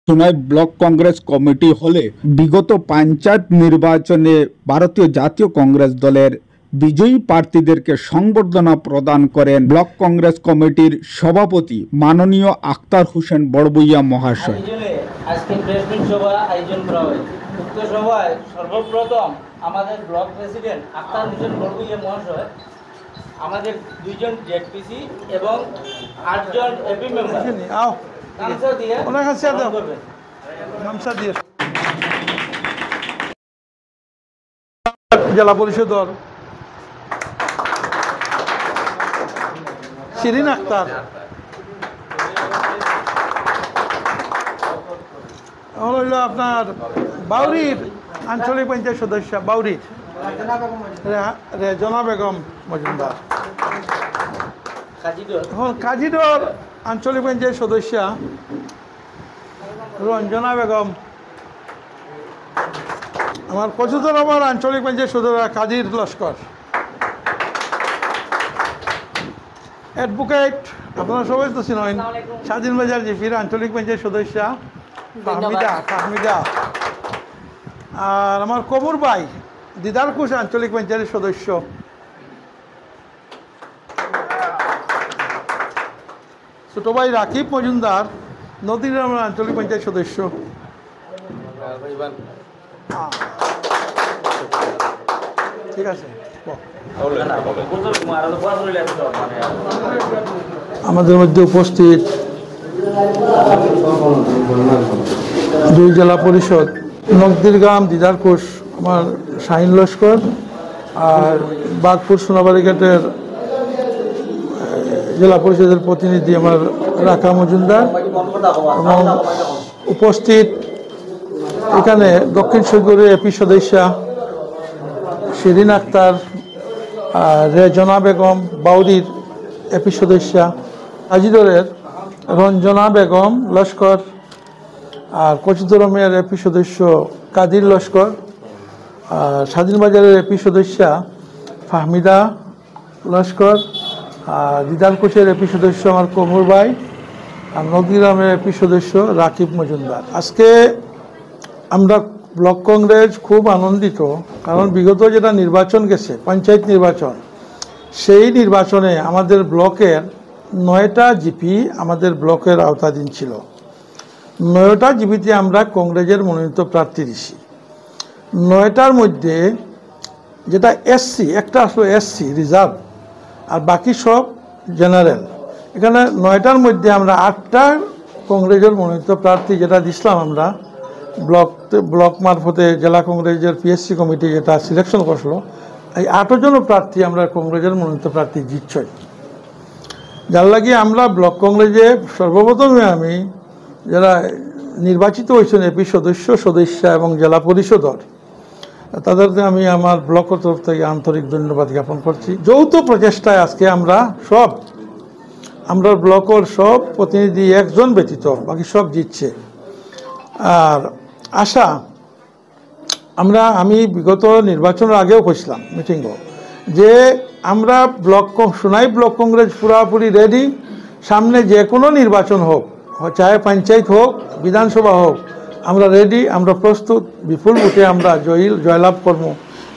Sonai block Congress committee হলে বিগত পঞ্চায়েত নির্বাচনে ভারতীয় জাতীয় কংগ্রেস দলের বিজয়ী প্রার্থীদেরকে সংবর্ধনা প্রদান করেন ব্লক কংগ্রেস কমিটির সভাপতি মাননীয় আক্তার হোসেন বড়বুইয়া মহাশয়। আজকে প্রেসমিট সভা আয়োজন করা হয়েছে। উক্ত সভায় সর্বপ্রথম আমাদের ব্লক প্রেসিডেন্ট আক্তার হোসেন বড়বুইয়া মহাশয় আমাদের 2জন জেডপিসি এবং 8জন এপি মেম্বার জেলা পরিষদর শিরিন আক্তার, হইল আপনার বাউরির আঞ্চলিক পঞ্চায়েত সদস্য বাউরির রেজনা বেগম মজুমদার, কাজিডর আঞ্চলিক পঞ্চায়েত সদস্য রঞ্জনা বেগম, আমার কচুতর আমার আঞ্চলিক পঞ্চায়েত সদস্য কাজীর লস্কর, অ্যাডভোকেট আপনারা সবাই তো চিনেন স্বাধীন বাজার জিপির আঞ্চলিক পঞ্চায়েত সদস্য ফাহমিদা, আর আমার কমর ভাই দিদারকুশ আঞ্চলিক পঞ্চায়েতের সদস্য, ছোট ভাই রাকিব মজুমদার নদীগ্রামের আঞ্চলিক পঞ্চায়েত সদস্য, ঠিক আছে। আমাদের মধ্যে উপস্থিত 2 জেলা পরিষদ নকদিরগ্রাম দিদারকুশ আমার শাহিন লস্কর, আর বাগপুর সোনাবাড়ি ঘাটের জেলা পরিষদের প্রতিনিধি আমার রাখা মজুমদার, এবং উপস্থিত এখানে দক্ষিণ শৈগরের এপি সদস্য শিরিন আক্তার, রেজনা বেগম বাউরির এপি সদস্য, আজিদরের রঞ্জনা বেগম লস্কর, আর কচুদরমের এপি সদস্য কাদির লস্কর, আর স্বাধীনবাজারের এপি সদস্য ফাহমিদা লস্কর, আর দিদারকুশের এপি সদস্য আমার কমর ভাই, আর নদীগ্রামের এপি সদস্য রাকিব মজুমদার। আজকে আমরা ব্লক কংগ্রেস খুব আনন্দিত, কারণ বিগত যেটা নির্বাচন গেছে পঞ্চায়েত নির্বাচন, সেই নির্বাচনে আমাদের ব্লকের 9টা জিপি আমাদের ব্লকের আওতাধীন ছিল। 9টা জিপিতে আমরা কংগ্রেসের মনোনীত প্রার্থী দিছি। 9টার মধ্যে যেটা এসসি, একটা আসলে এসসি রিজার্ভ, আর বাকি সব জেনারেল। এখানে 9টার মধ্যে আমরা 8টা কংগ্রেসের মনোনীত প্রার্থী যেটা দিছিলাম আমরা ব্লক মারফতে জেলা কংগ্রেসের পিএসসি কমিটি যেটা সিলেকশন করছিল, এই 8 জন প্রার্থী আমরা কংগ্রেসের মনোনীত প্রার্থী জিতছই। যার লাগে আমরা ব্লক কংগ্রেসে সর্বপ্রথমে আমি যারা নির্বাচিত হয়েছেন এপি সদস্য এবং জেলা পরিষদর, তাদেরকে আমি আমার ব্লকের তরফ থেকে আন্তরিক ধন্যবাদ জ্ঞাপন করছি। যৌথ প্রচেষ্টায় আজকে আমরা ব্লকের সব প্রতিনিধি একজন ব্যতীত বাকি সব জিতছে। আর আশা আমি বিগত নির্বাচনের আগেও কইছিলাম মিটিংও, যে আমরা সোনাই ব্লক কংগ্রেস পুরাপুরি রেডি, সামনে যে কোনো নির্বাচন হোক, চাহে পঞ্চায়েত হোক বিধানসভা হোক, আমরা রেডি, আমরা প্রস্তুত, বিপুল ভোটে আমরা জয়লাভ করবো,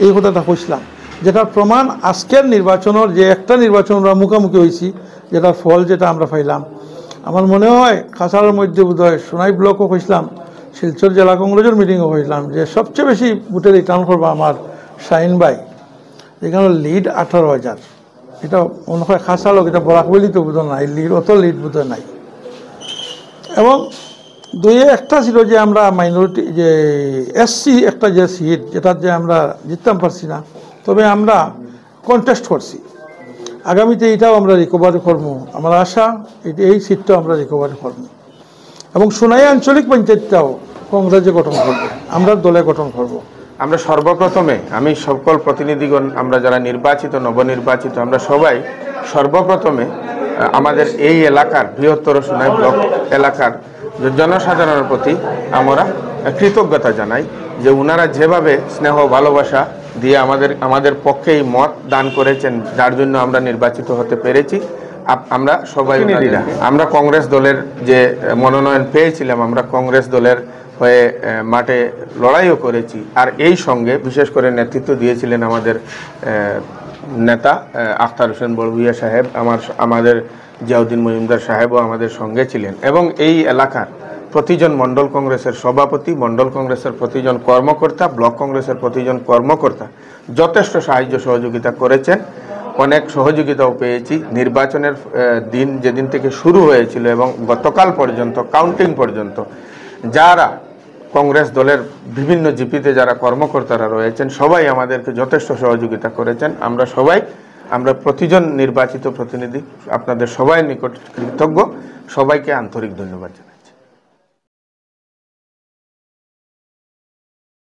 এই কথাটা কইছিলাম। যেটার প্রমাণ আজকের নির্বাচনের যে একটা নির্বাচন আমরা মুখোমুখি হয়েছি, যেটার ফল যেটা আমরা পাইলাম, আমার মনে হয় কাছাড়ের মধ্যে বোধহয় সোনাই ব্লকও কইছিলাম, শিলচর জেলা কংগ্রেসের মিটিংও হয়েছিলাম, যে সবচেয়ে বেশি ভোটে রিটার্ন করবো আমার শাহিন ভাই। এখানে লিড 18,000, এটা মনে হয় খাসা লোক, এটা বরাকবলি তো বোধ নাই, অত লিড বোধ নাই। এবং 2-এ একটা ছিল যে আমরা মাইনরিটি যে এসসি একটা যে সিট, যেটা যে আমরা জিততাম পারছি না, তবে আমরা কন্টেস্ট করছি। আগামীতে এটাও আমরা রিকভারি করবো, আমার আশা এই সিটটাও আমরা রিকভারি করবো, এবং সোনাই আঞ্চলিক পঞ্চায়েতটাও কংগ্রেসে গঠন করবো, আমরা দলে গঠন করব। আমরা সর্বপ্রথমে আমি সকল প্রতিনিধিগণ, আমরা যারা নির্বাচিত নবনির্বাচিত, আমরা সবাই সর্বপ্রথমে আমাদের এই এলাকার বৃহত্তর সোনাই ব্লক এলাকার জনসাধারণের প্রতি আমরা কৃতজ্ঞতা জানাই, যে ওনারা যেভাবে স্নেহ ভালোবাসা দিয়ে আমাদের পক্ষেই মত দান করেছেন, যার জন্য আমরা নির্বাচিত হতে পেরেছি। আমরা সবাই আমরা কংগ্রেস দলের যে মনোনয়ন পেয়েছিলাম, আমরা কংগ্রেস দলের হয়ে মাঠে লড়াইও করেছি। আর এই সঙ্গে বিশেষ করে নেতৃত্ব দিয়েছিলেন আমাদের নেতা আখতার হোসেন বড়ভূইয়া সাহেব, আমাদের জিয়াউদ্দিন মজুমদার সাহেবও আমাদের সঙ্গে ছিলেন, এবং এই এলাকার প্রতিজন মণ্ডল কংগ্রেসের সভাপতি, মণ্ডল কংগ্রেসের প্রতিজন কর্মকর্তা, ব্লক কংগ্রেসের প্রতিজন কর্মকর্তা যথেষ্ট সাহায্য সহযোগিতা করেছেন। অনেক সহযোগিতাও পেয়েছি। নির্বাচনের দিন যেদিন থেকে শুরু হয়েছিল এবং গতকাল পর্যন্ত কাউন্টিং পর্যন্ত যারা কংগ্রেস দলের বিভিন্ন জিপিতে যারা কর্মকর্তারা রয়েছেন সবাই আমাদেরকে যথেষ্ট সহযোগিতা করেছেন। আমরা প্রতিজন নির্বাচিত প্রতিনিধি আপনাদের সবাই নিকট কৃতজ্ঞ। সবাইকে আন্তরিক ধন্যবাদ।